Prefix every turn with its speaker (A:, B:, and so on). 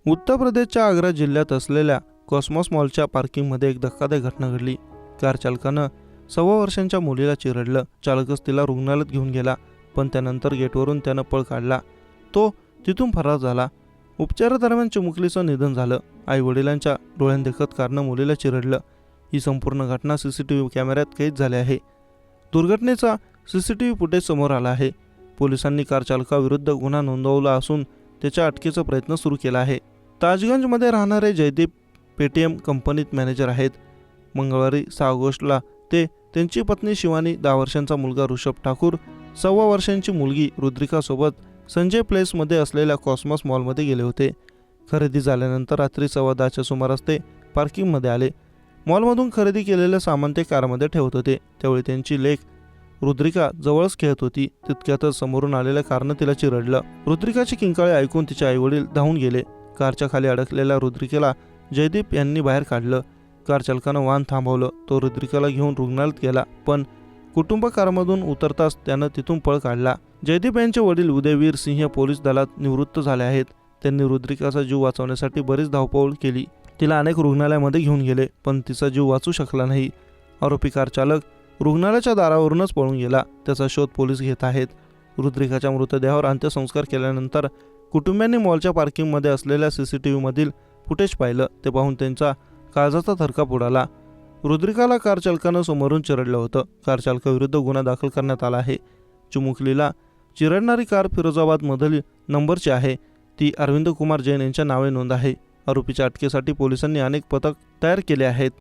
A: उत्तर प्रदेशच्या आग्रा जिल्ह्यात असलेल्या कॉस्मॉस मॉलच्या पार्किंगमध्ये एक धक्कादायक घटना घडली। कार चालकानं 6 वर्षांच्या मुलीला चिरडलं। चालकच तिला रुग्णालयात घेऊन गेला, पण त्यानंतर गेटवरून त्यानं पळ काढला। तो तिथून फरार झाला। उपचारादरम्यान चिमुकलीचं निधन झालं। आई वडिलांच्या डोळ्यांदेखत कारनं मुलीला चिरडलं। ही संपूर्ण घटना सीसीटीव्ही कॅमेऱ्यात कैद झाली आहे। दुर्घटनेचा सीसीटीव्ही फुटेज समोर आला आहे। पोलिसांनी कार चालकाविरुद्ध गुन्हा नोंदवला असून त्याच्या अटकेचा प्रयत्न सुरू केला आहे। ताजगंजमध्ये राहणारे जयदीप पेटीएम कंपनीत मॅनेजर आहेत। मंगळवारी 6 ऑगस्टला ते त्यांची पत्नी शिवानी, 10 वर्षांचा मुलगा ऋषभ ठाकूर, 6 वर्षांची मुलगी रुद्रिकासोबत संजय प्लेसमध्ये असलेल्या कॉस्मॉस मॉलमध्ये गेले होते। खरेदी झाल्यानंतर रात्री 10:15च्या सुमारास ते पार्किंगमध्ये आले। मॉलमधून खरेदी केलेलं सामान ते कारमध्ये ठेवत होते। त्यावेळी त्यांची लेक रुद्रिका जवळच खेळत होती। तितक्यातच समोरून आलेल्या कारनं तिला चिरडलं। रुद्रिकाची किंकाळी ऐकून तिचे आईवडील धावून गेले। कारच्या खाली अडकलेल्या रुद्रिकेला जयदीप यांनी बाहेर काढलं। कार चालकानं वाहन थांबवलं। तो रुद्रिकाला घेऊन रुग्णालयात गेला, पण कुटुंब कारमधून उतरताच त्यानं तिथून पळ काढला। जयदीप यांचे वडील उदयवीर सिंह पोलीस दलात निवृत्त झाले आहेत। त्यांनी रुद्रिकाचा जीव वाचवण्यासाठी बरीच धावपळ केली। तिला अनेक रुग्णालयामध्ये घेऊन गेले, पण तिचा जीव वाचू शकला नाही। आरोपी कार चालक रुग्णालयाच्या दारावरूनच पळून गेला। त्याचा शोध पोलीस घेत आहेत। रुद्रिकाच्या मृतदेहावर अंत्यसंस्कार केल्यानंतर कुटुंबियांनी मॉलच्या पार्किंगमध्ये असलेल्या सीसीटीव्ही मधील फुटेज पाहिलं। ते पाहून त्यांचा काळजाचा थरकाप उडाला। रुद्रिकाला कार चालकानं समोरून चिरडलं होतं। कार चालकाविरुद्ध गुन्हा दाखल करण्यात आला आहे। चिमुकलीला चिरडणारी कार फिरोजाबाद मधील नंबरची आहे। ती अरविंद कुमार जैन यांच्या नावे नोंद आहे। आरोपीच्या अटकेसाठी पोलिसांनी अनेक पथक तयार केले आहेत।